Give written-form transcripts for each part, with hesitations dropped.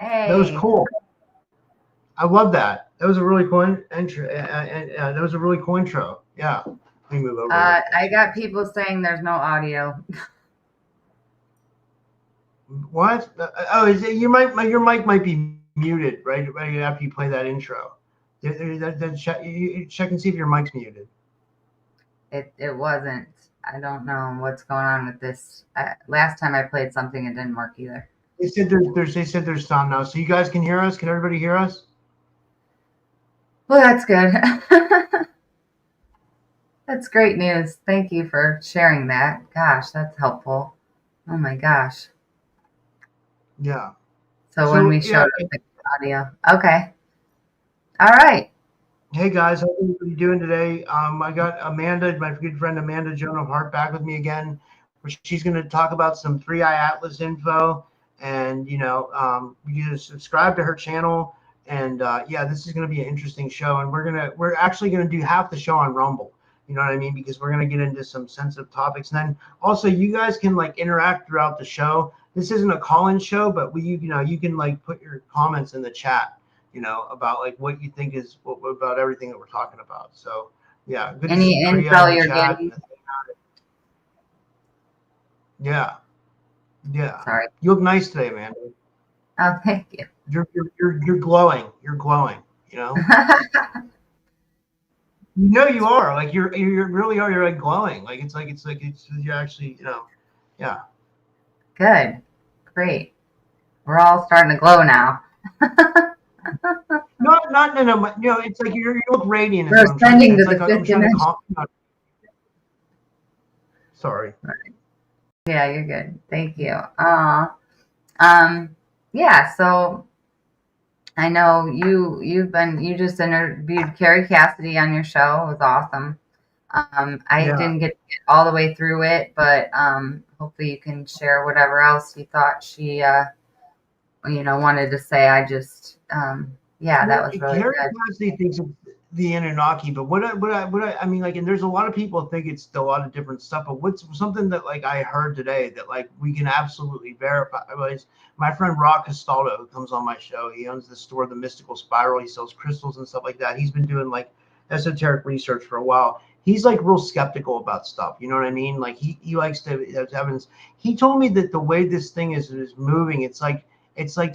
That was Hey. cool. I love that. That was a really cool intro. That was a really cool intro. Yeah. Let me move over here. I got people saying there's no audio. What? Oh, is it, your mic might be muted right after you play that intro. Check and see if your mic's muted. It wasn't. I don't know what's going on with this. Last time I played something, it didn't work either. They said there's sound now, so you guys can hear us. Can everybody hear us? Well, that's good. That's great news. Thank you for sharing that. Gosh, that's helpful. Oh my gosh. Yeah. So when we showed up the audio. Okay. All right. Hey guys, how are you doing today? I got Amanda, my good friend Amanda Joan of Heart, back with me again. She's going to talk about some ThreeI Atlas info, and you can subscribe to her channel. And yeah, this is going to be an interesting show, and we're actually going to do half the show on Rumble. You know what I mean? Because we're going to get into some sensitive topics, and then also you guys can like interact throughout the show. This isn't a call-in show, but you can like put your comments in the chat. About like what you think is about everything that we're talking about. So yeah, good Any info you're getting? Yeah. Sorry. You look nice today, Amanda. Oh, thank you. You're glowing. You're glowing. You you are like you really are. You're like glowing. Like it's you're actually yeah. Good, great. We're all starting to glow now. No. It's like you look radiant. We're ascending to the fifth dimension. Sorry. Yeah, you're good. Thank you. Yeah. So I know you just interviewed Carrie Cassidy on your show. It was awesome. I didn't get all the way through it, but hopefully you can share whatever else you thought she wanted to say. I just that was really Carrie good. Cassidy thinks it's the Anunnaki, but what I mean, like, and there's a lot of people think it's a lot of different stuff, but what's something that like I heard today that like we can absolutely verify was my friend Rock Castaldo, who comes on my show. He owns the store, The Mystical Spiral. He sells crystals and stuff like that. He's been doing like esoteric research for a while. He's like real skeptical about stuff. You know what I mean? Like he likes to have evidence. He told me that the way this thing is moving, it's like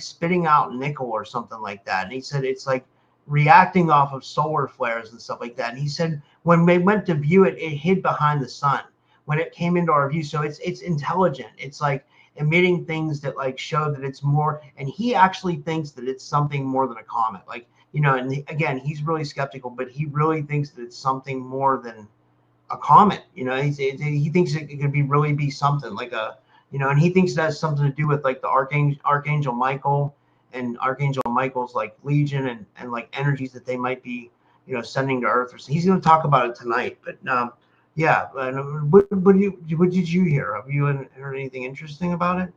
spitting out nickel or something like that. And he said it's like reacting off of solar flares and stuff like that. And he said when they went to view it, it hid behind the sun when it came into our view. So it's intelligent. It's like emitting things that like show that it's more. And he actually thinks that it's something more than a comet. Like, and again, he's really skeptical, but he really thinks that it's something more than a comet. He thinks it could really be something like a, and he thinks that has something to do with like the Archangel Michael and Archangel Michael's like legion and like energies that they might be, sending to Earth. So he's going to talk about it tonight. But yeah, what did you hear? Have you heard anything interesting about it?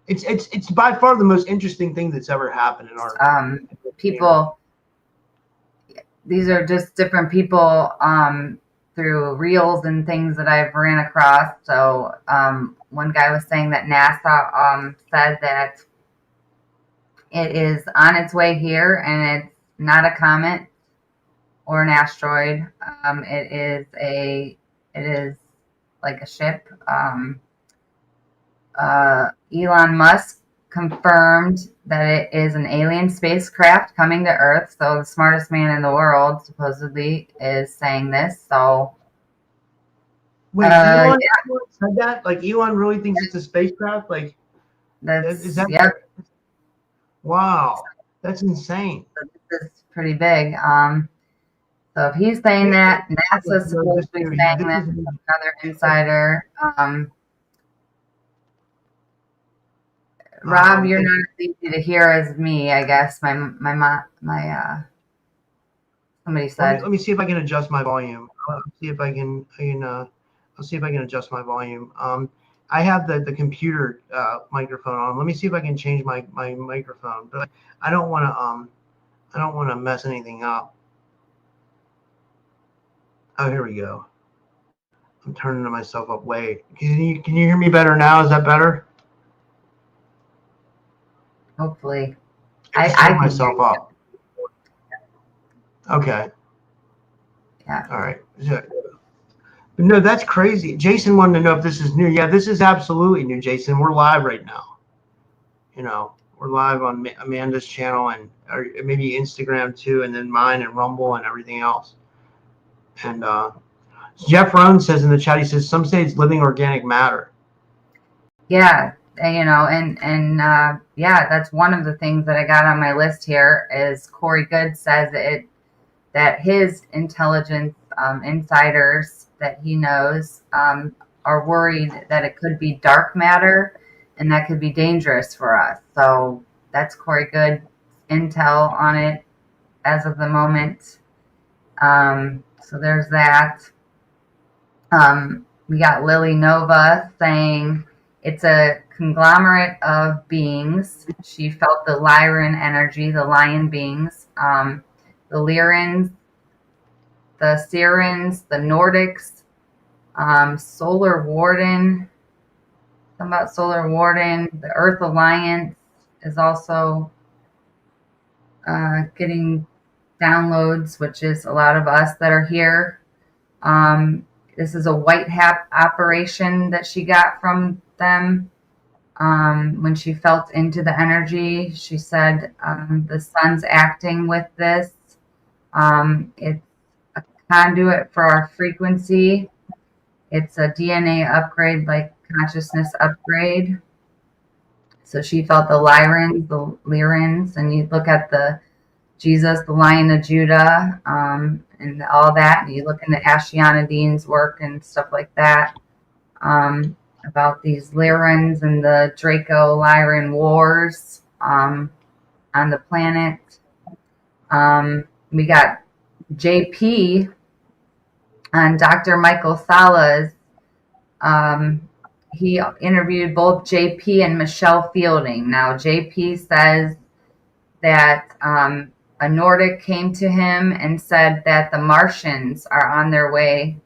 It's by far the most interesting thing that's ever happened in our people. These are just different people through reels and things that I've ran across. So one guy was saying that NASA said that it is on its way here, and it's not a comet or an asteroid. It is like a ship. Elon Musk confirmed that it is an alien spacecraft coming to Earth. So the smartest man in the world supposedly is saying this. So wait, Elon said that? Like Elon really thinks it's a spacecraft? Like is that? Yep. Wow, that's insane. So this is pretty big. So if he's saying that, NASA's supposed to be saying that. Another insider. Rob, you're not as easy to hear as me, I guess. Somebody said. Let me see if I can adjust my volume. I'll see if I can adjust my volume. I have the computer microphone on. Let me see if I can change my microphone, but I don't want to mess anything up. Oh, here we go. I'm turning myself up way. Can you hear me better now? Is that better? Hopefully. I just I turned can hear myself you. up. Okay. Yeah. All right. No, that's crazy. Jason wanted to know if this is new. Yeah, this is absolutely new, Jason. We're live right now. We're live on Amanda's channel and or maybe Instagram too, and then mine and Rumble and everything else. And Jeff Rohn says in the chat, he says, some say it's living organic matter. Yeah, and yeah, that's one of the things that I got on my list here is Corey Good says that his intelligence insiders that he knows are worried that it could be dark matter and that could be dangerous for us. So that's Corey Good intel on it as of the moment. So there's that. We got Lily Nova saying it's a conglomerate of beings. She felt the Lyran energy, the lion beings, the Lyrans, the Sirens, the Nordics, Solar Warden. Something about Solar Warden. The Earth Alliance is also getting downloads, which is a lot of us that are here. This is a white hat operation that she got from them. When she felt into the energy, she said the sun's acting with this. It's a conduit for our frequency. It's a DNA upgrade, like consciousness upgrade. So she felt the Lyrans, and you look at the Jesus, the Lion of Judah, and all that. And you look into Ashiana Dean's work and stuff like that about these Lyrans and the Draco-Lyran wars on the planet. We got JP on Dr. Michael Sala's. He interviewed both JP and Michelle Fielding. Now, JP says that a Nordic came to him and said that the Martians are on their way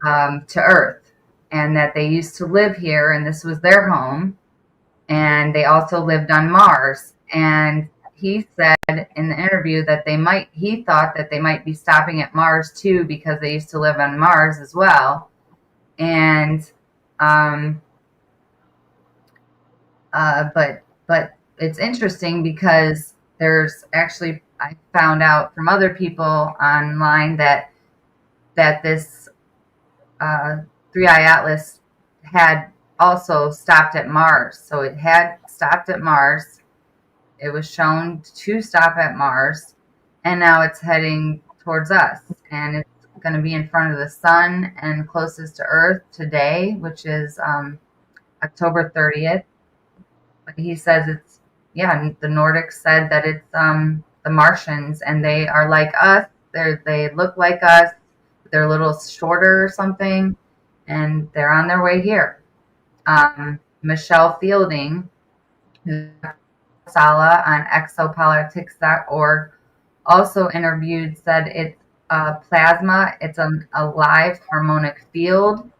to Earth and that they used to live here and this was their home. And they also lived on Mars. And he said in the interview that he thought that they might be stopping at Mars too because they used to live on Mars as well. And but it's interesting because there's actually, I found out from other people online that this ThreeI Atlas had also stopped at Mars. So it had stopped at Mars. It was shown to stop at Mars, and now it's heading towards us. And it's going to be in front of the sun and closest to Earth today, which is October 30th. But he says it's, yeah, the Nordics said that it's the Martians, and they are like us. They look like us. They're a little shorter or something, and they're on their way here. Michelle Fielding, who's Sala on exopolitics.org, also interviewed, said it's plasma. It's a live harmonic field.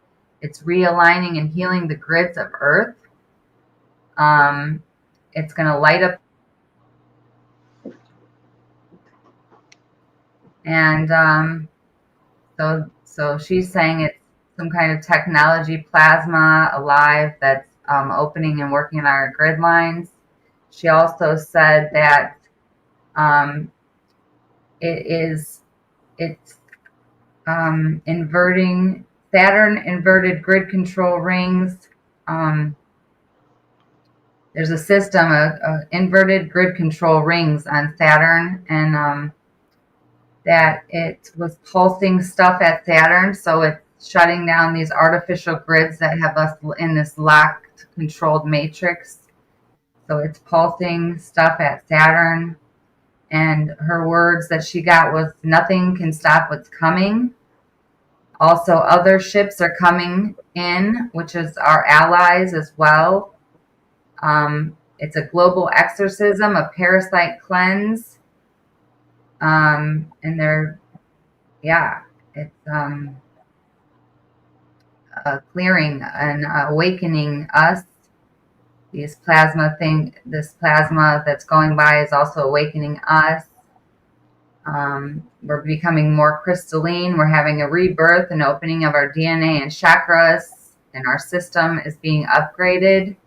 It's realigning and healing the grids of Earth. It's going to light up. And so she's saying it's some kind of technology plasma alive that's opening and working on our grid lines. She also said that it's inverting Saturn inverted grid control rings. There's a system of inverted grid control rings on Saturn, and that it was pulsing stuff at Saturn, so it's shutting down these artificial grids that have us in this locked, controlled matrix. So it's pulsing stuff at Saturn. And her words that she got was, nothing can stop what's coming. Also, other ships are coming in, which is our allies as well. It's a global exorcism, a parasite cleanse. And they're, it's clearing and awakening us. this plasma that's going by is also awakening us. We're becoming more crystalline. We're having a rebirth and opening of our DNA and chakras, and our system is being upgraded.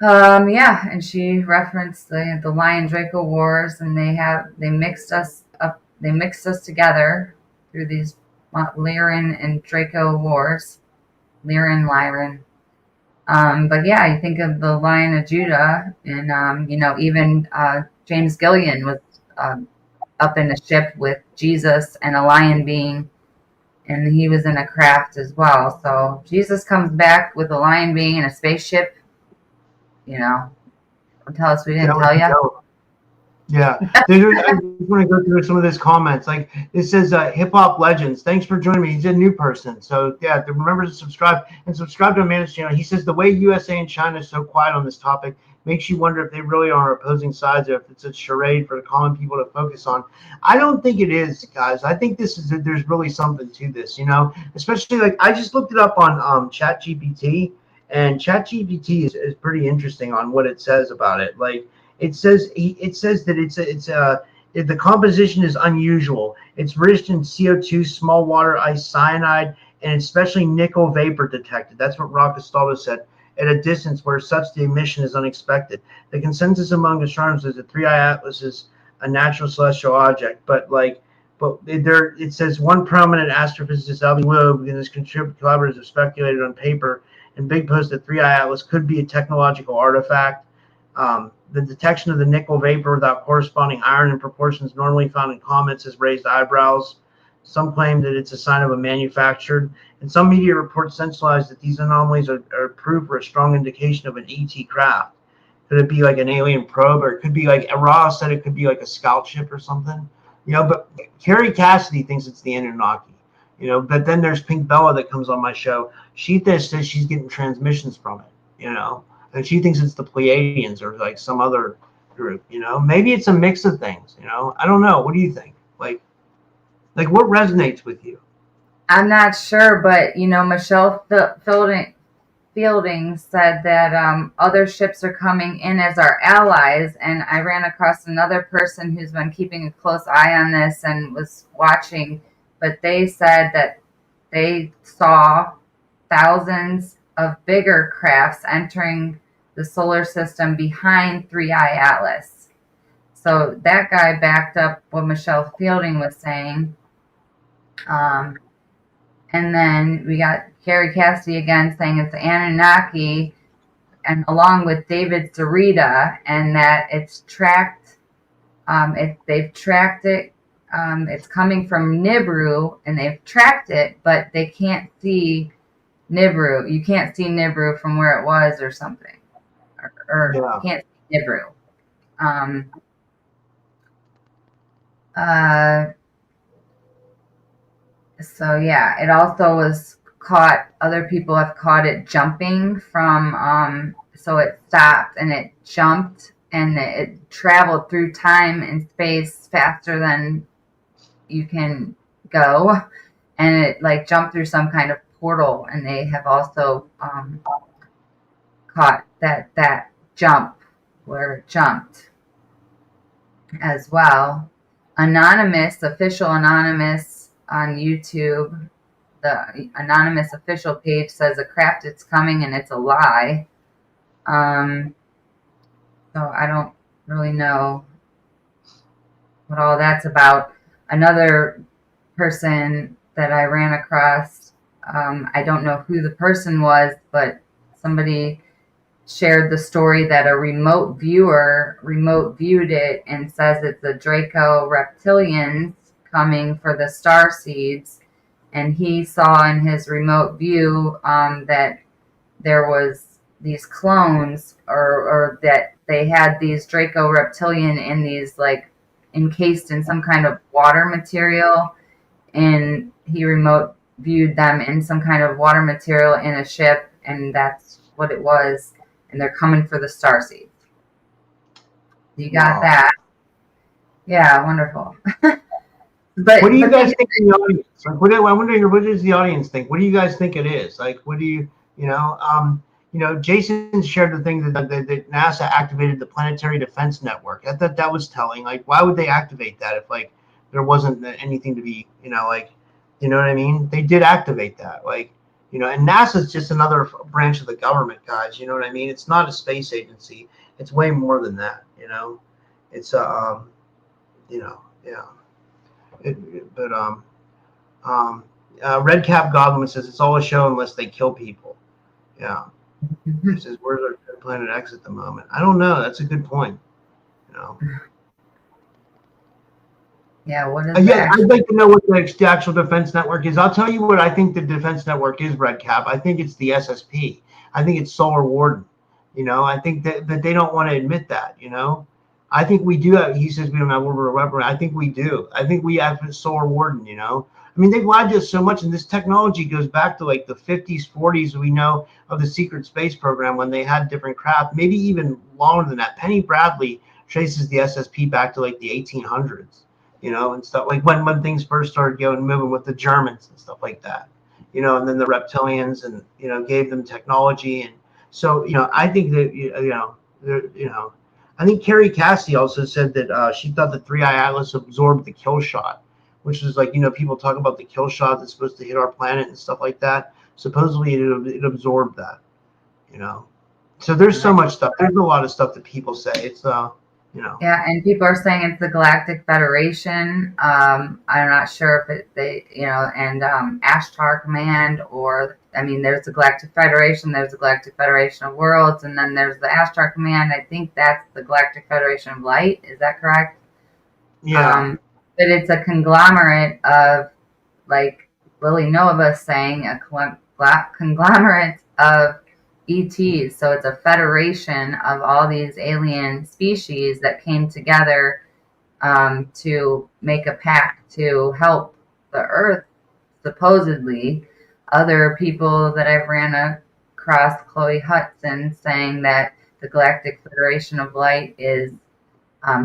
And she referenced the Lion Draco Wars, and they mixed us up. They mixed us together through these Lyran and Draco Wars. Lyran. But yeah, you think of the Lion of Judah, and even James Gillian was up in a ship with Jesus and a lion being, and he was in a craft as well. So Jesus comes back with a lion being in a spaceship. Don't tell us we didn't tell you. Yeah. I just want to go through some of these comments. Like it says, Hip Hop Legends, thanks for joining me. He's a new person. So yeah, remember to subscribe to Amanda's channel. He says the way USA and China is so quiet on this topic makes you wonder if they really are opposing sides or if it's a charade for the common people to focus on. I don't think it is, guys. I think there's really something to this, especially like I just looked it up on ChatGPT, and ChatGPT is pretty interesting on what it says about it. Like it says that the composition is unusual. It's rich in CO2, small water ice, cyanide, and especially nickel vapor detected. That's what Rock Castaldo said. At a distance where such the emission is unexpected. The consensus among astronomers is that ThreeI Atlas is a natural celestial object, but it says one prominent astrophysicist, Alvin Willow, and his collaborators have speculated on paper and big post that ThreeI Atlas could be a technological artifact. The detection of the nickel vapor without corresponding iron in proportions normally found in comets has raised eyebrows. Some claim that it's a sign of a manufactured, and some media reports sensationalize that these anomalies are proof or a strong indication of an ET craft. Could it be like an alien probe, or it could be like Ross said, it could be like a scout ship or something, But Carrie Cassidy thinks it's the Anunnaki, But then there's Pink Bella that comes on my show. She says she's getting transmissions from it, and she thinks it's the Pleiadians or like some other group, Maybe it's a mix of things, I don't know. What do you think? Like what resonates with you? I'm not sure, but Michelle Fielding said that other ships are coming in as our allies, and I ran across another person who's been keeping a close eye on this and was watching, but they said that they saw thousands of bigger crafts entering the solar system behind ThreeI Atlas. So that guy backed up what Michelle Fielding was saying. And then we got Carrie Cassidy again saying it's the Anunnaki, and along with David Zarita, and that it's tracked. They've tracked it. It's coming from Nibiru, and they've tracked it, but they can't see Nibiru. You can't see Nibiru from where it was, or something, or you can't see Nibiru. So yeah, it also was caught. Other people have caught it jumping from. So it stopped and it jumped and it traveled through time and space faster than you can go, and it like jumped through some kind of portal. And they have also caught that jump where it jumped as well. Official Anonymous on YouTube, the Anonymous official page says a craft it's coming and it's a lie. So I don't really know what all that's about. Another person that I ran across, I don't know who the person was, but somebody shared the story that a remote viewed it and says it's the Draco reptilians coming for the star seeds, and he saw in his remote view that there was these clones, or that they had these Draco reptilian in these like encased in some kind of water material, and he remote viewed them in some kind of water material in a ship, and that's what it was, and they're coming for the star seeds. You got that? Yeah, wonderful. But what do you guys think in the audience? Like, I'm wondering, what does the audience think? What do you guys think it is? Like, what do you Jason shared the thing that NASA activated the Planetary Defense Network. I thought that was telling. Like, why would they activate that if like there wasn't anything to be, like, you know what I mean? They did activate that, like, and NASA's just another branch of the government, guys. You know what I mean? It's not a space agency. It's way more than that. It's yeah. Red Cap Goblin says it's all a show unless they kill people. Yeah. He says, where's our planet X at the moment? I don't know. That's a good point. Yeah, what is yeah, I'd like to know what the actual defense network is. I'll tell you what I think the defense network is, Red Cap. I think it's the SSP. I think it's Solar Warden. I think that they don't want to admit that, I think we do have, he says we don't have orbital weapon. I think we do. I think we have Solar Warden, I mean, they've lied to us so much, and this technology goes back to like the 50s, 40s. We know of the secret space program when they had different craft, maybe even longer than that. Penny Bradley traces the SSP back to like the 1800s, and stuff like when things first started moving with the Germans and stuff like that, and then the reptilians and, gave them technology. And so, I think that, I think Carrie Cassidy also said that she thought the ThreeI Atlas absorbed the kill shot, which is like, people talk about the kill shot that's supposed to hit our planet and stuff like that. Supposedly it absorbed that, So there's so much stuff. There's a lot of stuff that people say. It's, Yeah, and people are saying it's the Galactic Federation. I'm not sure if and Ashtar Command, or, there's the Galactic Federation, there's the Galactic Federation of Worlds, and then there's the Ashtar Command. I think that's the Galactic Federation of Light. Is that correct? Yeah. But it's a conglomerate of, like Lily Nova saying, a conglomerate of ETs. So it's a federation of all these alien species that came together to make a pact to help the Earth, supposedly. Other people that I've ran across, Chloe Hudson, saying that the Galactic Federation of Light is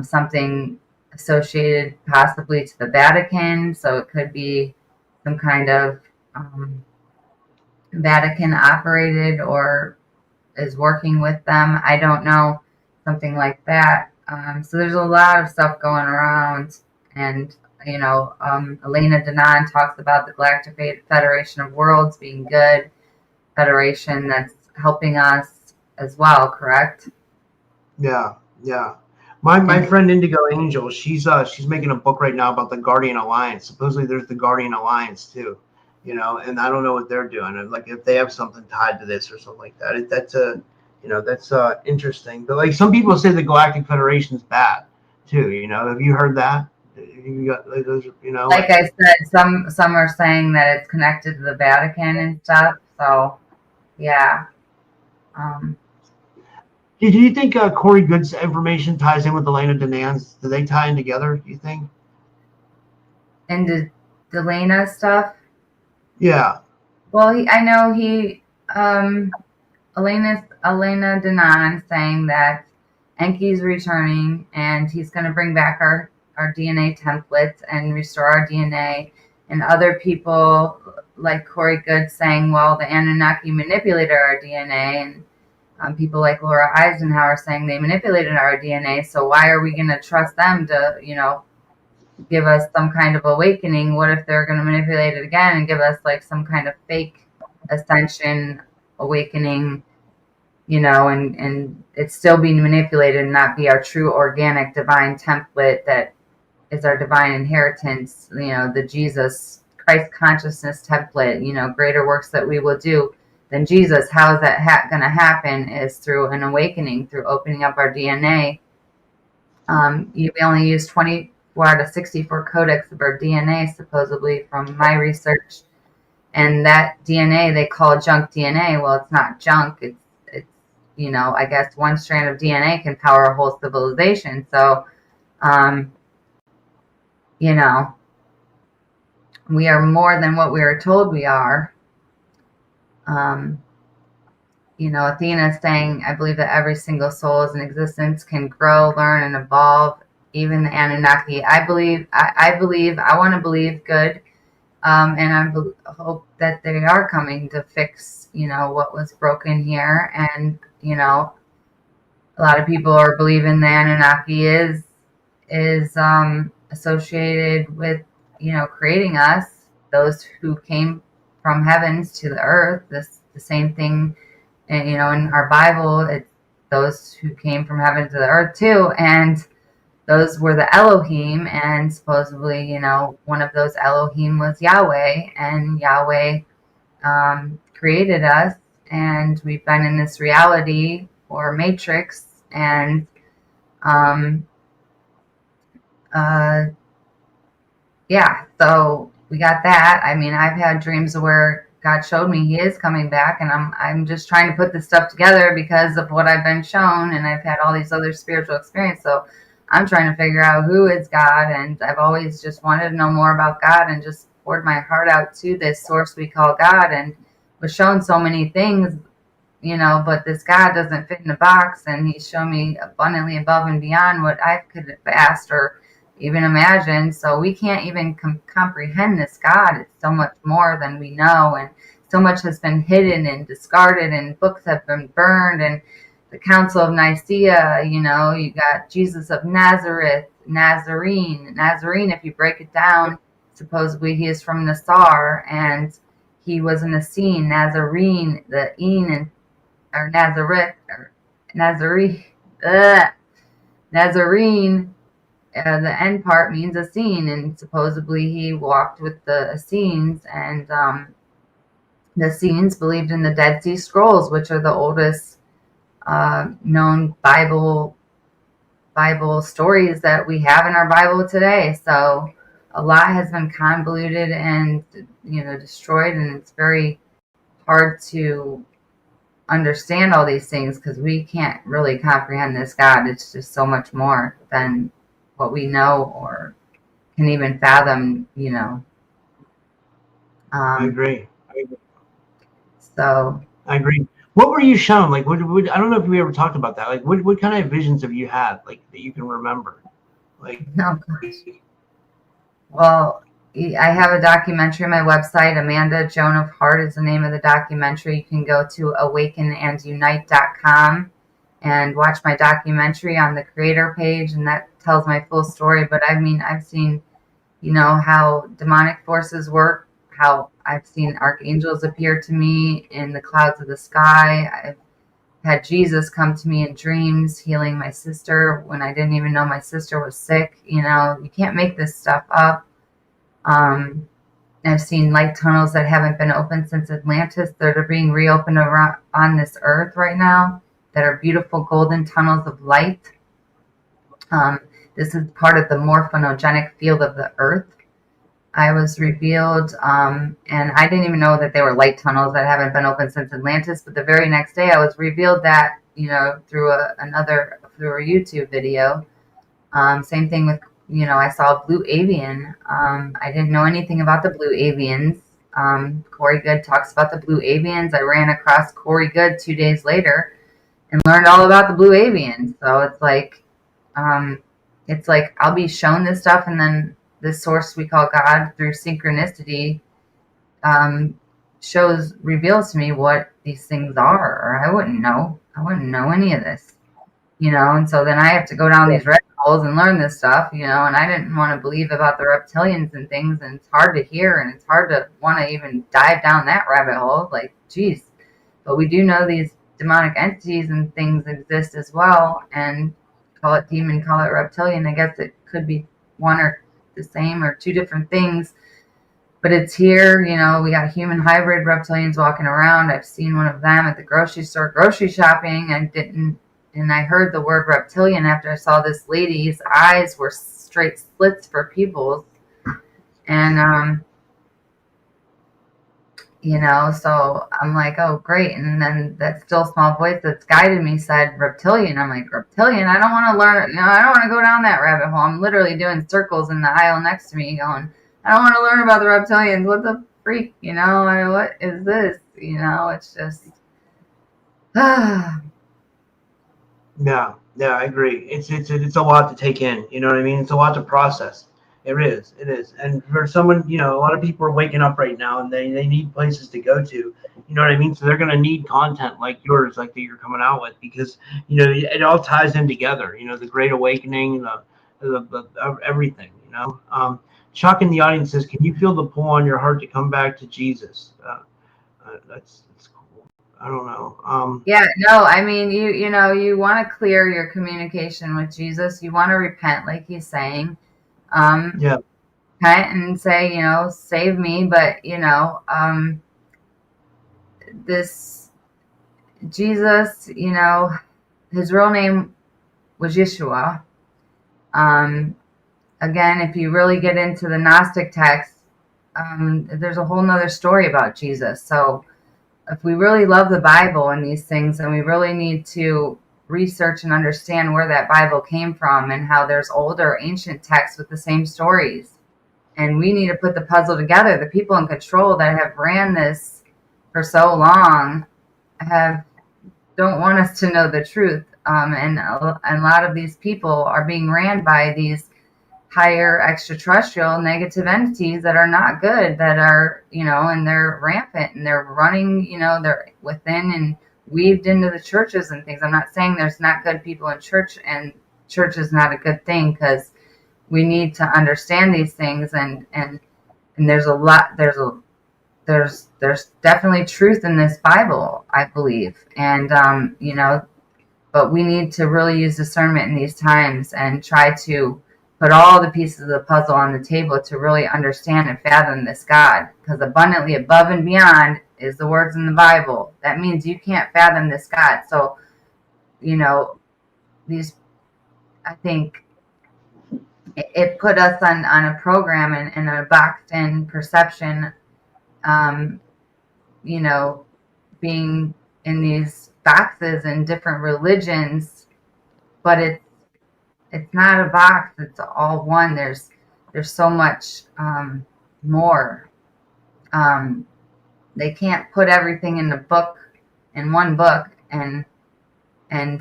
something associated possibly to the Vatican. So it could be some kind of Vatican operated or is working with them. I don't know, something like that. So there's a lot of stuff going around, and Elena Denon talks about the Galactic Federation of Worlds being good federation that's helping us as well, correct? Yeah. My friend Indigo Angel, she's making a book right now about the Guardian Alliance. Supposedly there's the Guardian Alliance too. And I don't know what they're doing. Like if they have something tied to this or something like that. That's interesting. But like some people say the Galactic Federation is bad too. Have you heard that? You got like those, Like I said, some are saying that it's connected to the Vatican and stuff. So, yeah. Do you think Corey Good's information ties in with Elena Denan's? Do they tie in together? Do you think? And Delana stuff. Yeah. Well, I know Elena Denon saying that Enki's returning and he's going to bring back our DNA templates and restore our DNA. And other people like Corey Good saying, well, the Anunnaki manipulated our DNA. And people like Laura Eisenhower saying they manipulated our DNA. So why are we going to trust them to, give us some kind of awakening? What if they're going to manipulate it again and give us like some kind of fake ascension awakening, and it's still being manipulated and not be our true organic divine template that is our divine inheritance, the Jesus Christ consciousness template, greater works that we will do than Jesus. How is that going to happen? Is through an awakening, through opening up our DNA. We only use 24 out of 64 codex of our DNA, supposedly, from my research. And that DNA they call junk DNA. Well, it's not junk. It's I guess one strand of DNA can power a whole civilization. So, we are more than what we are told we are. Athena is saying, I believe that every single soul is in existence, can grow, learn, and evolve. Even the Anunnaki. I want to believe good, And I hope that they are coming to fix, what was broken here. And, a lot of people are believing the Anunnaki is associated with, creating us, those who came from heavens to the earth. The same thing, and in our Bible, it's those who came from heaven to the earth too, and those were the Elohim, and supposedly, one of those Elohim was Yahweh, and Yahweh created us, and we've been in this reality or matrix, and yeah, so we got that. I mean, I've had dreams where God showed me He is coming back, and I'm just trying to put this stuff together because of what I've been shown, and I've had all these other spiritual experiences. So I'm trying to figure out who is God, and I've always just wanted to know more about God, and just poured my heart out to this source we call God, and was shown so many things, but this God doesn't fit in a box, and He's shown me abundantly above and beyond what I could have asked or even imagine. So we can't even comprehend this God. It's so much more than we know, and so much has been hidden and discarded, and books have been burned, and the Council of Nicaea, you got Jesus of Nazareth, Nazarene, if you break it down, supposedly he is from Nassar, and he was an Essene, Nazarene, the Een, or Nazareth, or Nazarene, Nazarene, the end part means Essene, and supposedly he walked with the Essenes, and the Essenes believed in the Dead Sea Scrolls, which are the oldest known Bible stories that we have in our Bible today. So a lot has been convoluted and destroyed, and it's very hard to understand all these things because we can't really comprehend this God. It's just so much more than what we know or can even fathom, I agree. So I agree. What were you shown? Like, what, I don't know if we ever talked about that. Like, what kind of visions have you had, like, that you can remember? Like, oh gosh. Well, I have a documentary on my website. Amanda Joan of Heart is the name of the documentary. You can go to awakenandunite.com and watch my documentary on the creator page, and that tells my full story. But I mean, I've seen, how demonic forces work, how I've seen archangels appear to me in the clouds of the sky. I've had Jesus come to me in dreams, healing my sister when I didn't even know my sister was sick. You can't make this stuff up. I've seen light tunnels that haven't been opened since Atlantis that are being reopened around on this earth right now, that are beautiful golden tunnels of light. This is part of the morphogenetics field of the earth. I was revealed, and I didn't even know that they were light tunnels that haven't been opened since Atlantis. But the very next day, I was revealed that, through a YouTube video. Same thing with, I saw blue avian. I didn't know anything about the blue avians. Corey Good talks about the blue avians. I ran across Corey Good 2 days later and learned all about the blue avians. So it's like I'll be shown this stuff, and then this source we call God, through synchronicity, reveals to me what these things are, or I wouldn't know any of this, and so then I have to go down these rabbit holes and learn this stuff, and I didn't want to believe about the reptilians and things, and it's hard to hear, and it's hard to want to even dive down that rabbit hole, like, geez. But we do know these demonic entities and things exist as well, and call it demon, call it reptilian. I guess it could be one or the same or two different things, but it's here. We got human hybrid reptilians walking around. I've seen one of them at the grocery store, grocery shopping, and I heard the word reptilian after I saw this lady's eyes were straight slits for pupils, and so I'm like, oh, great. And then that still small voice that's guided me said reptilian. I'm like, reptilian? I don't want to learn, I don't want to go down that rabbit hole. I'm literally doing circles in the aisle next to me going, I don't want to learn about the reptilians. What the freak? What is this? It's just, yeah, I agree. It's a lot to take in. You know what I mean? It's a lot to process. It is. And for someone, a lot of people are waking up right now and they need places to go to. You know what I mean? So they're going to need content like yours, like that you're coming out with, because, it all ties in together, the Great Awakening, everything, Chuck in the audience says, can you feel the pull on your heart to come back to Jesus? That's cool. I don't know. Yeah, no, I mean, you want to clear your communication with Jesus. You want to repent, like he's saying. Yeah. Repent and say, save me. But, this Jesus, his real name was Yeshua. Again, if you really get into the Gnostic text, there's a whole nother story about Jesus. So if we really love the Bible and these things, then we really need to research and understand where that Bible came from and how there's older ancient texts with the same stories. And we need to put the puzzle together. The people in control that have ran this for so long don't want us to know the truth. And a lot of these people are being ran by these higher extraterrestrial negative entities that are not good, that are, and they're rampant and they're running, they're within and weaved into the churches and things. I'm not saying there's not good people in church, and church is not a good thing, because we need to understand these things, and there's a lot, there's definitely truth in this Bible, I believe. And, but we need to really use discernment in these times and try to put all the pieces of the puzzle on the table to really understand and fathom this God, because abundantly above and beyond is the words in the Bible. That means you can't fathom this God. So, I think it put us on a program and a boxed in perception, being in these boxes in different religions, but it's not a box. It's all one. There's so much more. They can't put everything in one book and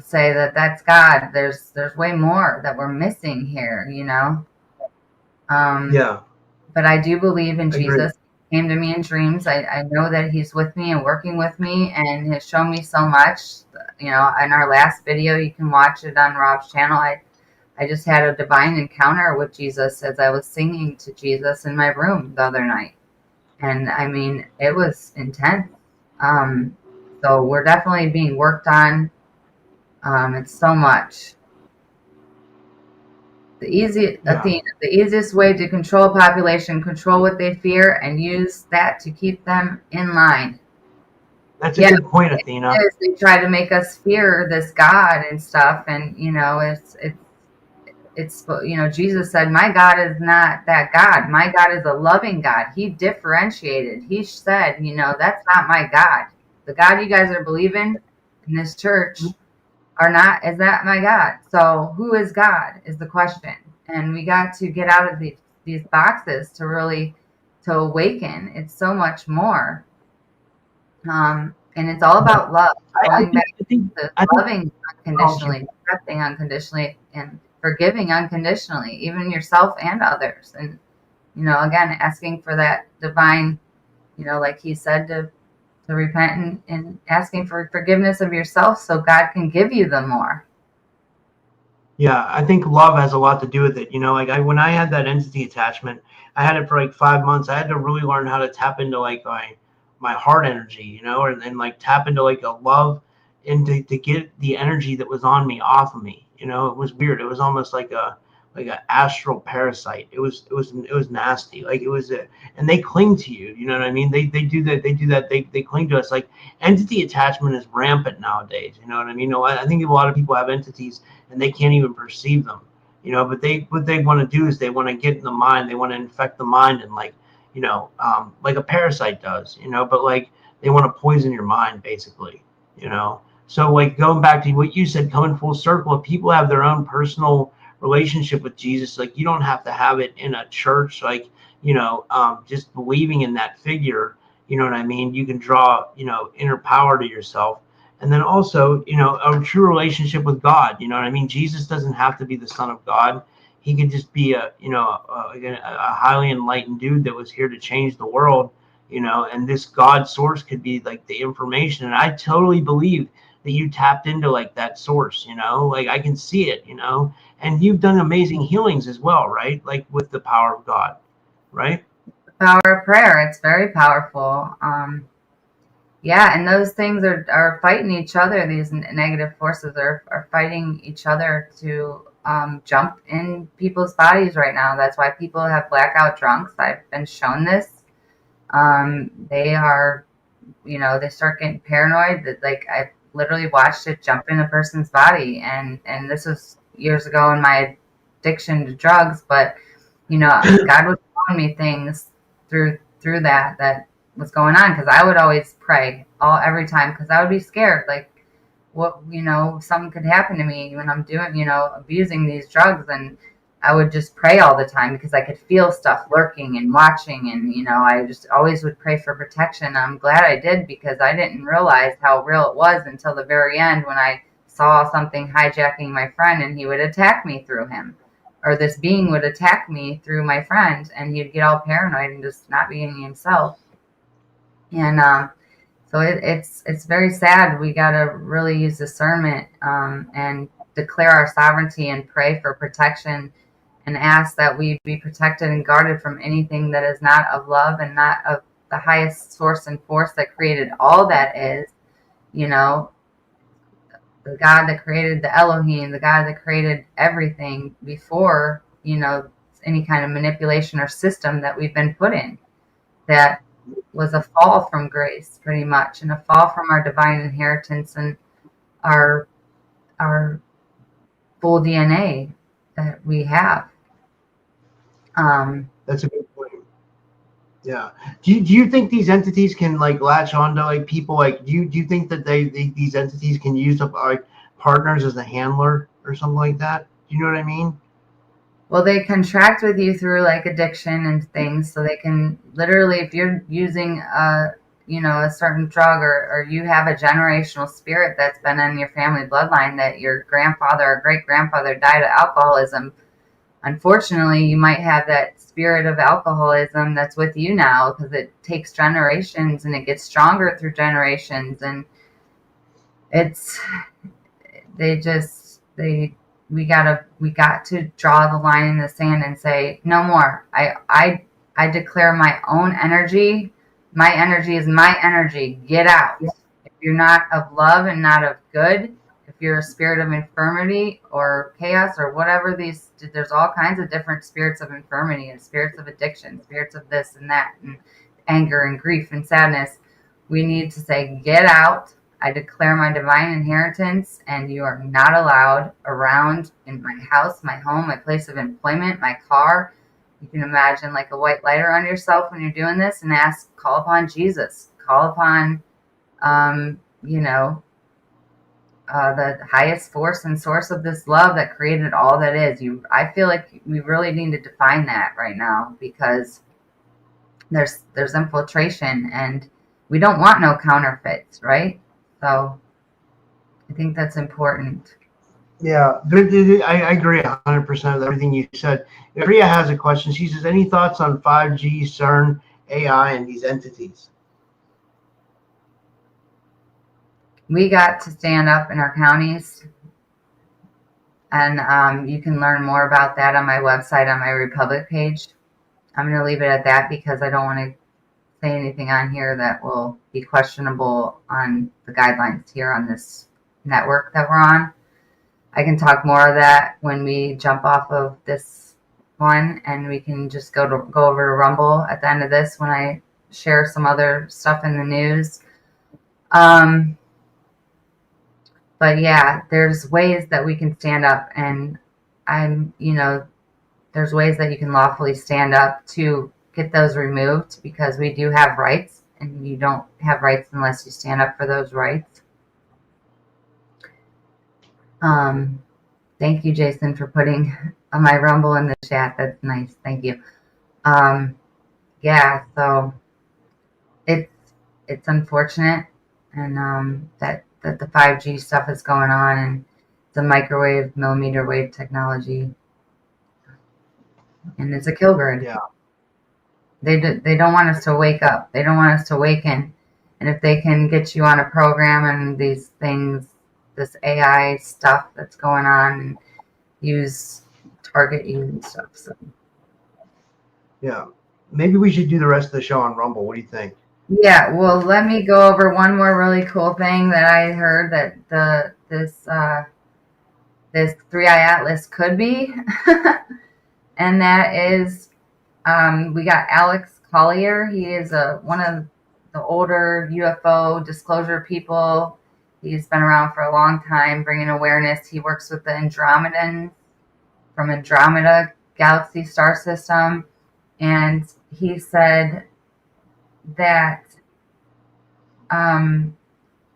say that that's God. There's way more that we're missing here, Yeah. But I do believe in Jesus. Agree. He came to me in dreams. I know that he's with me and working with me and has shown me so much. In our last video, you can watch it on Rob's channel. I just had a divine encounter with Jesus as I was singing to Jesus in my room the other night. And I mean, it was intense. So we're definitely being worked on. It's so much. The easiest way to control a population, control what they fear, and use that to keep them in line. That's a good point, Athena. They try to make us fear this God and stuff, and it's Jesus said, my God is not that God. My God is a loving God. He differentiated. He said, that's not my God. The God you guys are believing in this church is that my God? So who is God is the question. And we got to get out of these boxes to awaken. It's so much more. And it's all about love. Going back to loving unconditionally, accepting unconditionally, and forgiving unconditionally, even yourself and others. And, again, asking for that divine, like he said, to repent and asking for forgiveness of yourself so God can give you the more. Yeah, I think love has a lot to do with it. When I had that entity attachment, I had it for like 5 months. I had to really learn how to tap into like my heart energy, and like tap into like a love and to get the energy that was on me off of me. It was weird. It was almost like an astral parasite. It was nasty. Like and they cling to you. You know what I mean? They do that. They cling to us. Like entity attachment is rampant nowadays. You know what I mean? I think a lot of people have entities and they can't even perceive them. But what they want to do is they want to get in the mind. They want to infect the mind and like a parasite does. But like they want to poison your mind basically. So like going back to what you said, coming full circle, if people have their own personal relationship with Jesus, like you don't have to have it in a church, like just believing in that figure, you know what I mean? You can draw inner power to yourself, and then also a true relationship with God, you know what I mean? Jesus doesn't have to be the Son of God. he could just be a highly enlightened dude that was here to change the world, and this God source could be like the information. And I totally believe that you tapped into like that source, like I can see it, and you've done amazing healings as well, right? Like with the power of God, right? The power of prayer. It's very powerful. Yeah, and those things are fighting each other. These negative forces are fighting each other to jump in people's bodies right now. That's why people have blackout drunks. I've been shown this. They are, they start getting paranoid. That like I literally watched it jump in a person's body, and this was years ago in my addiction to drugs. But God was showing me things through that was going on, because I would always pray every time, because I would be scared, like what something could happen to me when I'm doing abusing these drugs. And I would just pray all the time because I could feel stuff lurking and watching, and I just always would pray for protection. I'm glad I did, because I didn't realize how real it was until the very end, when I saw something hijacking my friend and he would attack me through him, or this being would attack me through my friend, and he'd get all paranoid and just not being himself. And so it's very sad. We got to really use discernment and declare our sovereignty and pray for protection, and ask that we be protected and guarded from anything that is not of love and not of the highest source and force that created all that is, the God that created the Elohim, the God that created everything before, any kind of manipulation or system that we've been put in. That was a fall from grace, pretty much, and a fall from our divine inheritance and our full DNA that we have. That's a good point. Yeah. Do you think these entities can like latch onto like people? Like, do you think that these entities can use up like partners as a handler or something like that? Do you know what I mean? Well, they contract with you through like addiction and things, so they can literally, if you're using a certain drug, or you have a generational spirit that's been in your family bloodline, that your grandfather or great grandfather died of alcoholism. Unfortunately, you might have that spirit of alcoholism that's with you now, because it takes generations and it gets stronger through generations. And we got to draw the line in the sand and say, no more. I declare my own energy. My energy is my energy. Get out. If you're not of love and not of good, if you're a spirit of infirmity or chaos or whatever, there's all kinds of different spirits of infirmity and spirits of addiction, spirits of this and that, and anger and grief and sadness. We need to say, get out. I declare my divine inheritance, and you are not allowed around in my house, my home, my place of employment, my car. You can imagine like a white lighter on yourself when you're doing this, and call upon Jesus, call upon, the highest force and source of this love that created all that is. I feel like we really need to define that right now, because there's infiltration, and we don't want no counterfeits, right? So I think that's important. Yeah, I agree 100% with everything you said. Maria has a question. She says, any thoughts on 5G, CERN, AI, and these entities? We got to stand up in our counties, and you can learn more about that on my website, on my Republic page. I'm going to leave it at that, because I don't want to say anything on here that will be questionable on the guidelines here on this network that we're on. I can talk more of that when we jump off of this one, and we can just go over to Rumble at the end of this when I share some other stuff in the news. But yeah, there's ways that we can stand up, and there's ways that you can lawfully stand up to get those removed, because we do have rights, and you don't have rights unless you stand up for those rights. Thank you, Jason, for putting my Rumble in the chat. That's nice. Thank you. Yeah, so it's unfortunate, and that the 5G stuff is going on, and the microwave, millimeter wave technology. and it's a kill grid. Yeah. They don't want us to wake up. They don't want us to awaken. And if they can get you on a program and these things, this AI stuff that's going on, and target you and stuff. So Yeah. Maybe we should do the rest of the show on Rumble. What do you think? yeah, well, let me go over one more really cool thing that I heard that this ThreeI Atlas could be, and that is we got Alex Collier. He is one of the older UFO disclosure people. He's been around for a long time, bringing awareness. He works with the Andromedans from Andromeda Galaxy Star System, and he said that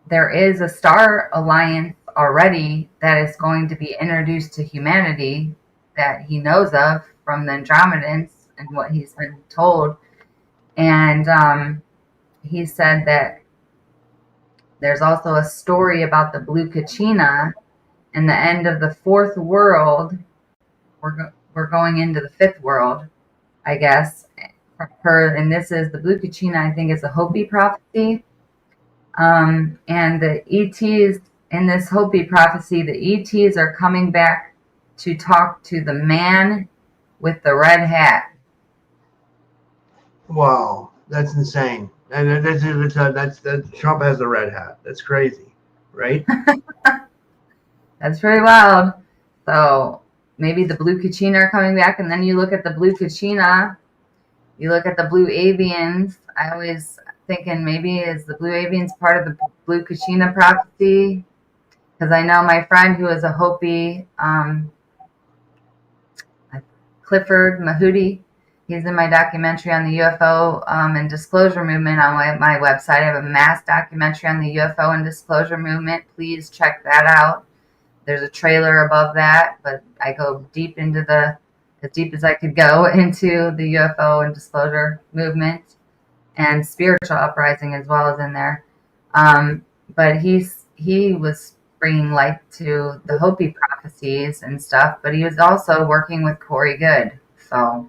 there is a star alliance already that is going to be introduced to humanity that he knows of from the Andromedans and what he's been told. And he said that there's also a story about the Blue Kachina and the end of the fourth world. We're going into the fifth world, I guess. And this is the Blue Kachina, I think, is a Hopi prophecy. And the ETs in this Hopi prophecy, the ETs are coming back to talk to the man with the red hat. Wow, that's insane. And that's Trump has the red hat. That's crazy, right? That's pretty wild. So maybe the Blue Kachina are coming back, and then you look at the Blue Kachina, you look at the Blue Avians. I always thinking maybe is the Blue Avians part of the Blue Kachina prophecy? Because I know my friend who is a Hopi, Clifford Mahudi, he's in my documentary on the UFO and disclosure movement on my website. I have a mass documentary on the UFO and disclosure movement. Please check that out. There's a trailer above that, but I go deep into as deep as I could go into the UFO and disclosure movement and spiritual uprising as well as in there. But he was bringing light to the Hopi prophecies and stuff, but he was also working with Corey Good. So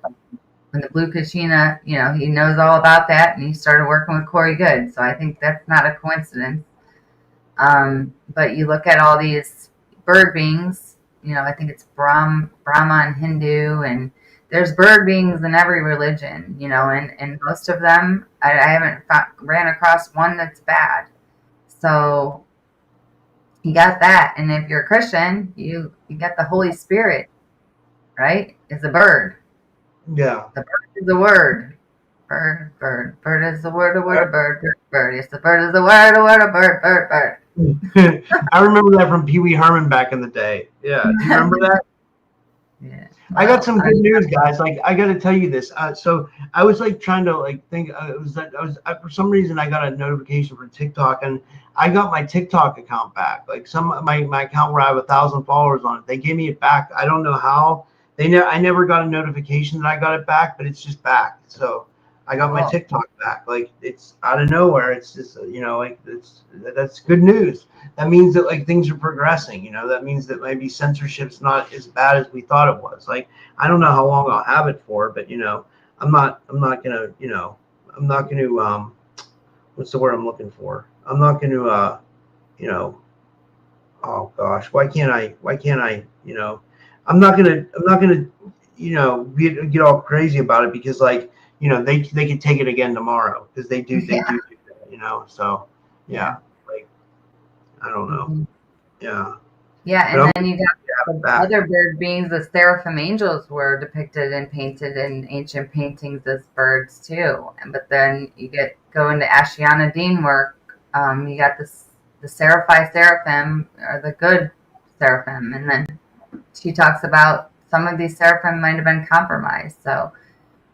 when the Blue Kachina, he knows all about that, and he started working with Corey Good. So I think that's not a coincidence. But you look at all these bird beings, I think it's Brahma in Hindu, and there's bird beings in every religion, and most of them, I haven't ran across one that's bad. So you got that. And if you're a Christian, you got the Holy Spirit, right? Is a bird. Yeah. The bird is the word. Bird. Bird is the word, a word, a bird, bird. Yes, the bird is the word, a word, a bird, bird. I remember that from Pee Wee Herman back in the day. Yeah. Do you remember that? Yeah. I got some good news, guys. Like, I got to tell you this. So I was trying to think. For some reason I got a notification from TikTok, and I got my TikTok account back. Like my account where I have 1,000 followers on it. They gave me it back. I don't know how. I never got a notification that I got it back, but it's just back. So I got my TikTok back. Like, it's out of nowhere. It's just that's good news. That means that things are progressing. That means that maybe censorship's not as bad as we thought it was. Like, I don't know how long I'll have it for, but I'm not gonna what's the word I'm looking for? I'm not gonna oh gosh, why can't I I'm not gonna get all crazy about it, because they could take it again tomorrow, because they do that, so yeah, I don't know. Yeah, and then you got the other bird beings. The seraphim angels were depicted and painted in ancient paintings as birds too. But then you go into Ashiana Dean work. You got the seraphim, or the good seraphim, and then she talks about some of these seraphim might have been compromised. So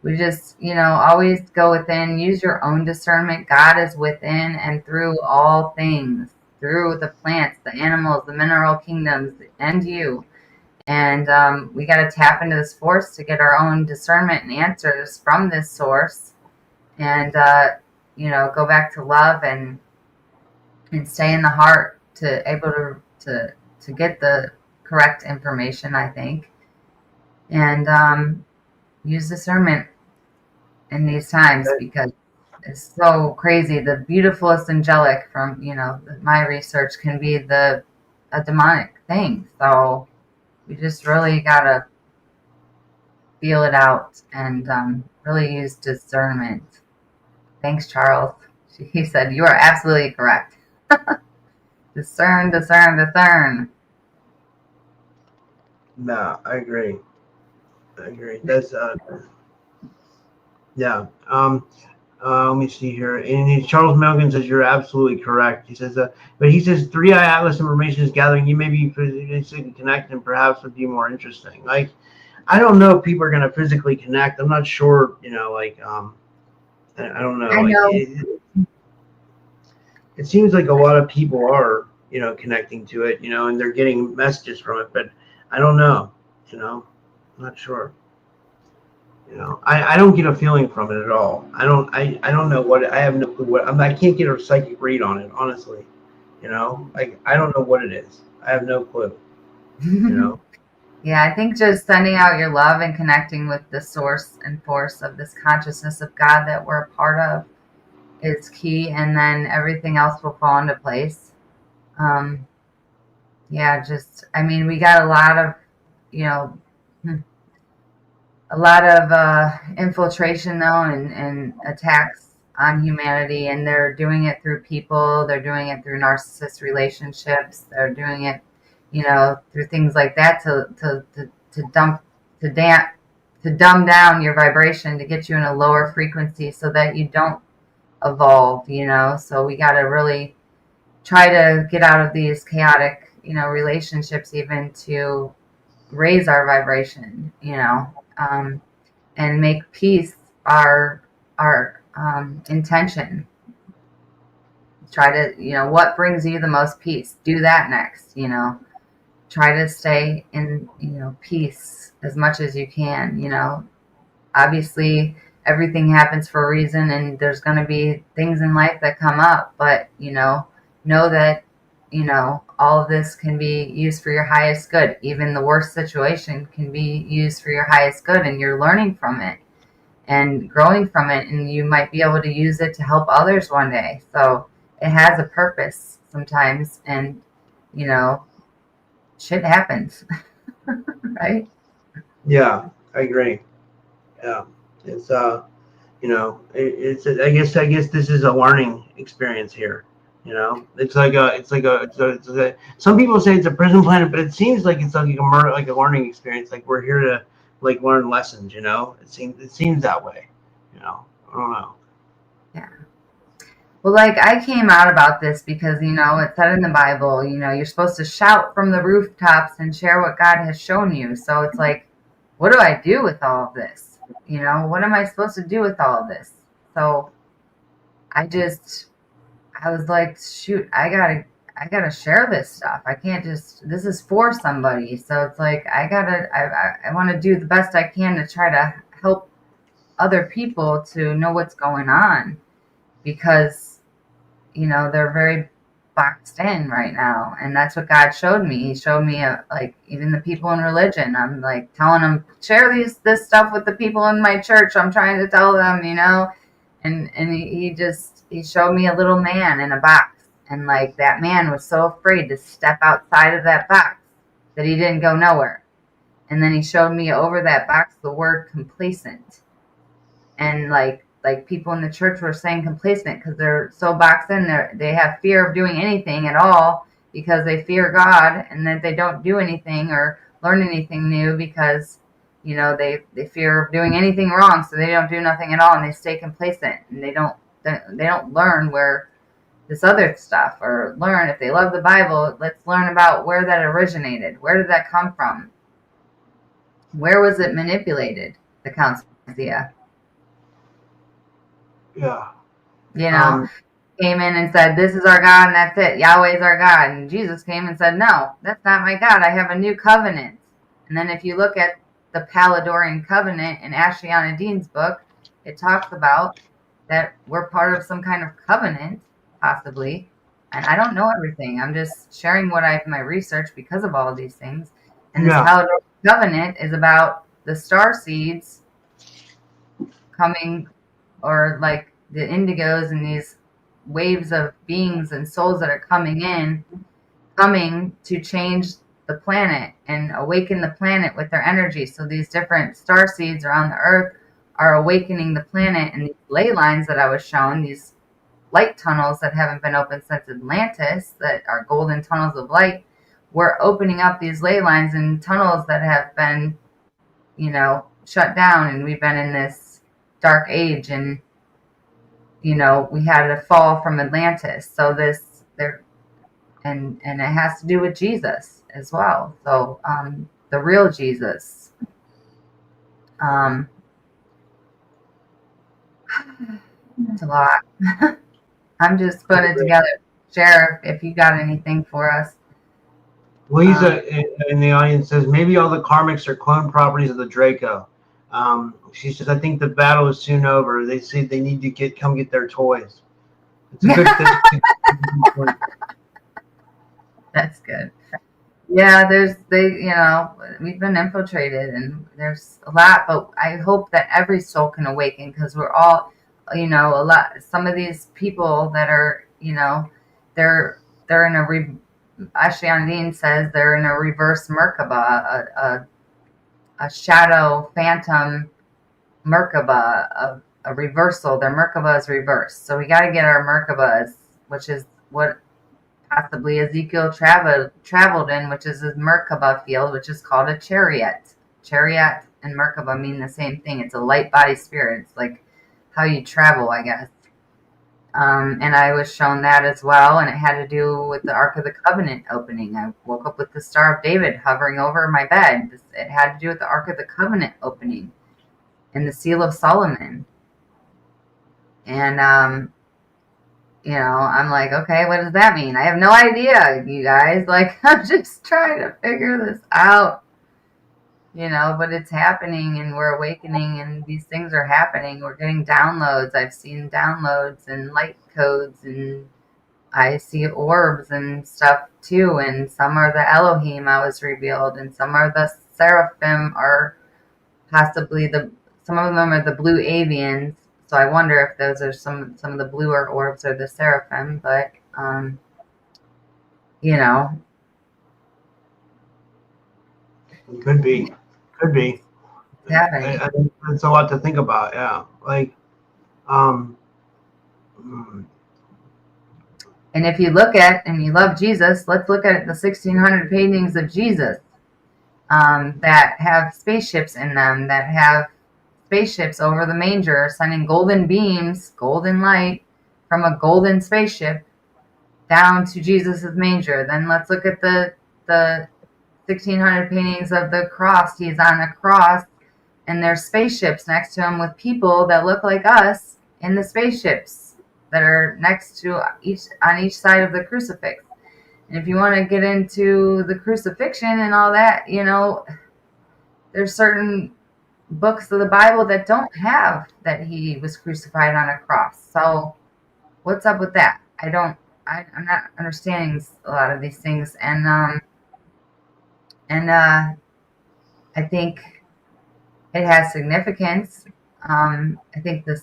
we just always go within. Use your own discernment. God is within and through all things. Through the plants, the animals, the mineral kingdoms, and you. And we got to tap into this force to get our own discernment and answers from this source. And, go back to love and stay in the heart to able to get the correct information, I think. And use discernment in these times because it's so crazy. The beautifulest angelic from, my research can be a demonic thing. So we just really got to feel it out and really use discernment. Thanks, Charles. He said, you are absolutely correct. Discern, discern, discern. No, I agree. That's yeah. Let me see here. And Charles Melvin says you're absolutely correct. He says, but he says ThreeI Atlas information is gathering. You may be physically connected, and perhaps would be more interesting. Like, I don't know if people are going to physically connect. I'm not sure. I don't know. I know. It seems like a lot of people are, connecting to it, and they're getting messages from it. But I don't know. I'm not sure. I don't get a feeling from it at all. I don't know what. I have no clue what. I can't get a psychic read on it, honestly. I don't know what it is. I have no clue. Yeah, I think just sending out your love and connecting with the source and force of this consciousness of God that we're a part of is key, and then everything else will fall into place. We got a lot of infiltration though, and attacks on humanity, and they're doing it through people. They're doing it through narcissist relationships. They're doing it, through things like that to dumb down your vibration, to get you in a lower frequency so that you don't evolve, so we got to really try to get out of these chaotic, relationships, even to raise our vibration, and make peace our intention. Try to, what brings you the most peace? Do that next, try to stay in, peace as much as you can, obviously everything happens for a reason, and there's going to be things in life that come up, but, know that, all of this can be used for your highest good. Even the worst situation can be used for your highest good, and you're learning from it and growing from it, and you might be able to use it to help others one day. So it has a purpose sometimes, and, shit happens. Right? Yeah, I agree. Yeah, it's I guess this is a learning experience here. Some people say it's a prison planet, but it seems like it's like a learning experience. Like we're here to learn lessons. It seems that way. I don't know. Yeah. Well, I came out about this because, it said in the Bible, you're supposed to shout from the rooftops and share what God has shown you. So it's like, what do I do with all of this? What am I supposed to do with all of this? So I was like, shoot, I gotta share this stuff. I can't this is for somebody. So it's like, I want to do the best I can to try to help other people to know what's going on, because, they're very boxed in right now. And that's what God showed me. He showed me even the people in religion. I'm like telling them, share this stuff with the people in my church. I'm trying to tell them, and he showed me a little man in a box. And that man was so afraid to step outside of that box that he didn't go nowhere. And then he showed me over that box the word complacent. And people in the church were saying complacent because they're so boxed in there. They have fear of doing anything at all because they fear God, and that they don't do anything or learn anything new because, they fear of doing anything wrong. So they don't do nothing at all, and they stay complacent, and they don't learn where this other stuff, or learn, if they love the Bible, let's learn about where that originated. Where did that come from? Where was it manipulated? The Council of Nicaea. Yeah. Came in and said, this is our God and that's it. Yahweh's our God. And Jesus came and said, no, that's not my God. I have a new covenant. And then if you look at the Palladorian covenant in Ashiana Dean's book, it talks about that we're part of some kind of covenant, possibly. And I don't know everything. I'm just sharing my research because of all of these things. And this Palladorian covenant is about the star seeds coming, or like the indigos and these waves of beings and souls that are coming to change the planet and awaken the planet with their energy. So these different star seeds around the earth are awakening the planet, and these ley lines that I was shown, these light tunnels that haven't been opened since Atlantis, that are golden tunnels of light, we're opening up these ley lines and tunnels that have been, shut down, and we've been in this dark age, and we had a fall from Atlantis. So this there, and it has to do with Jesus as well. So the real Jesus. It's a lot. I'm just putting it together. Sheriff, if you got anything for us. Lisa in the audience says maybe all the karmics are clone properties of the Draco. She says, I think the battle is soon over. They say they need to come get their toys. It's a good thing. That's good. Yeah, we've been infiltrated, and there's a lot, but I hope that every soul can awaken, because we're all, some of these people that are, they're in a, Ashiandine says they're in a reverse Merkaba, a shadow phantom Merkaba, a reversal. Their Merkaba is reversed. So we got to get our Merkabas, which is what possibly Ezekiel traveled in, which is his Merkaba field, which is called a chariot. Chariot and Merkaba mean the same thing. It's a light body spirit. It's like how you travel, I guess. And I was shown that as well, and it had to do with the Ark of the Covenant opening. I woke up with the Star of David hovering over my bed. It had to do with the Ark of the Covenant opening and the Seal of Solomon. And, I'm like, okay, what does that mean? I have no idea, you guys. Like, I'm just trying to figure this out, but it's happening, and we're awakening, and these things are happening. We're getting downloads. I've seen downloads and light codes, and I see orbs and stuff too. And some are the Elohim I was revealed, and some are the Seraphim, or possibly some of them are the blue avians. So I wonder if those are some of the bluer orbs are the Seraphim, but Could be. Yeah, it's a lot to think about. Yeah, like, and if you look at and you love Jesus, let's look at the 1,600 paintings of Jesus that have spaceships in them, that have spaceships over the manger, sending golden beams, golden light from a golden spaceship down to Jesus's manger. Then let's look at the 1,600 paintings of the cross. He's on a cross, and there's spaceships next to him with people that look like us in the spaceships that are next to on each side of the crucifix. And if you want to get into the crucifixion and all that, there's certain books of the Bible that don't have that he was crucified on a cross. So what's up with that? I'm not understanding a lot of these things. And I think it has significance. I think the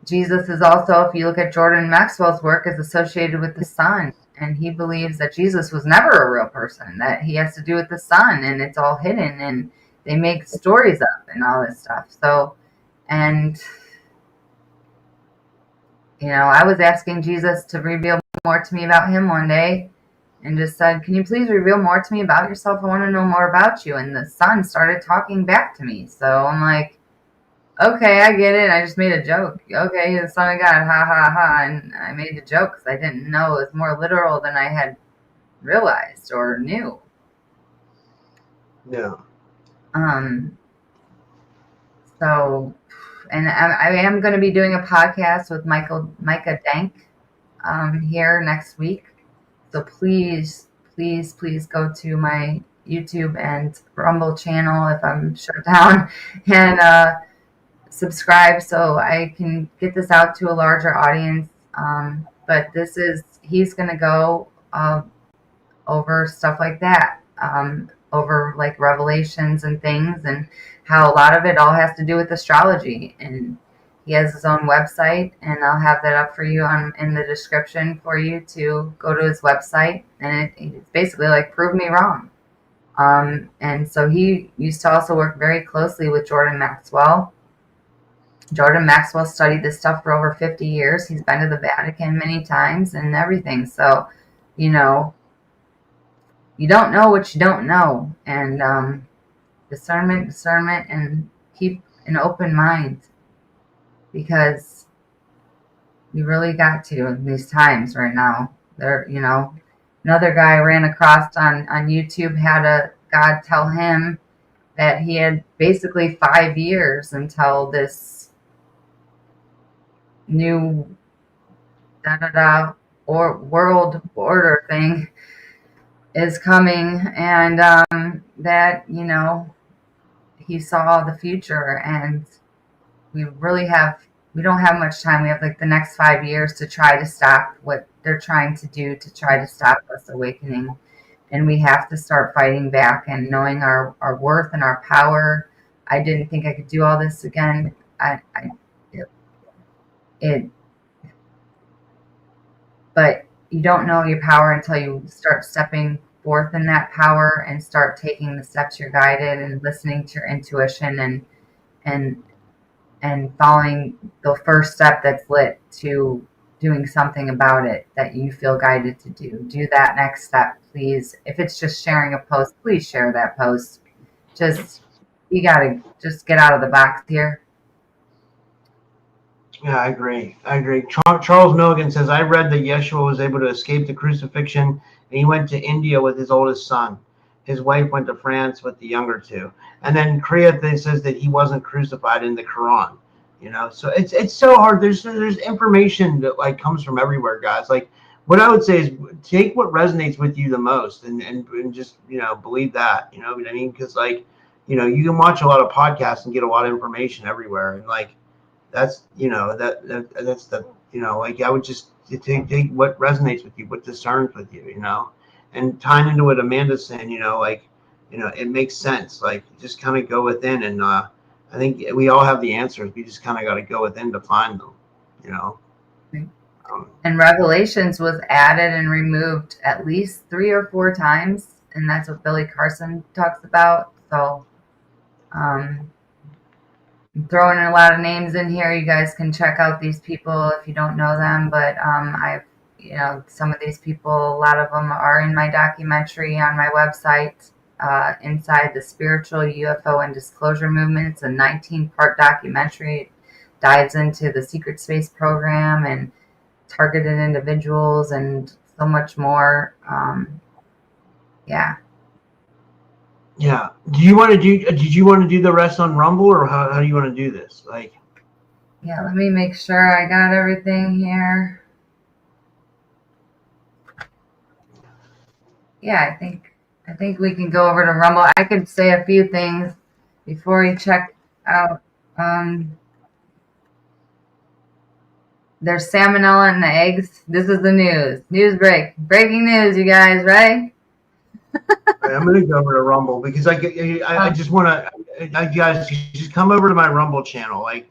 Jesus is also, if you look at Jordan Maxwell's work, is associated with the sun. And he believes that Jesus was never a real person, that he has to do with the sun, and it's all hidden, and they make stories up and all this stuff. So, and, I was asking Jesus to reveal more to me about him one day, and just said, can you please reveal more to me about yourself? I want to know more about you. And the sun started talking back to me. So I'm like, okay, I get it. I just made a joke. Okay, you're the son of God, ha, ha, ha. And I made the joke because I didn't know it was more literal than I had realized or knew. Yeah. So, and I am going to be doing a podcast with Micah Dank here next week. So please go to my YouTube and Rumble channel if I'm shut down, and subscribe so I can get this out to a larger audience. But he's going to go over stuff like that. over like revelations and things, and how a lot of it all has to do with astrology. And he has his own website, and I'll have that up for you in the description for you to go to his website. And it's basically like prove me wrong. And so he used to also work very closely with Jordan Maxwell. Jordan Maxwell studied this stuff for over 50 years. He's been to the Vatican many times and everything. So, you know, you don't know what you don't know. And discernment, and keep an open mind, because you really got to in these times right now. Another guy I ran across on YouTube had a God tell him that he had basically 5 years until this new or world order thing is coming, and that he saw the future, and we don't have much time. We have like the next 5 years to try to stop what they're trying to do to try to stop us awakening. And we have to start fighting back and knowing our worth and our power. I didn't think I could do all this again. But you don't know your power until you start stepping forth in that power and start taking the steps you're guided and listening to your intuition and following the first step that's lit to doing something about it that you feel guided to do. Do that next step, please. If it's just sharing a post, please share that post. You gotta just get out of the box here. Yeah, I agree. Charles Milligan says, I read that Yeshua was able to escape the crucifixion, and he went to India with his oldest son. His wife went to France with the younger two. And then Kriyat says that he wasn't crucified in the Quran. So it's so hard. There's information that like comes from everywhere, guys. Like what I would say is take what resonates with you the most and just believe that. You know what I mean? Because like you can watch a lot of podcasts and get a lot of information everywhere, and like that's that's the like I would just take what resonates with you, what discerns with you, and tying into what Amanda's saying, it makes sense. Like just kind of go within, and I think we all have the answers. We just kind of got to go within to find them, And Revelations was added and removed at least 3 or 4 times, and that's what Billy Carson talks about. So, I'm throwing a lot of names in here. You guys can check out these people if you don't know them, but I've some of these people, a lot of them are in my documentary on my website, Inside the Spiritual UFO and Disclosure Movement. It's a 19-part documentary. It dives into the secret space program and targeted individuals and so much more. Yeah. Did you want to do the rest on Rumble, or how do you want to do this? Like, yeah, let me make sure I got everything here. Yeah, I think we can go over to Rumble. I could say a few things before we check out. There's salmonella in the eggs. This is the news. Breaking news, you guys, right? I'm going to go over to Rumble because I just want to, you guys just come over to my Rumble channel. Like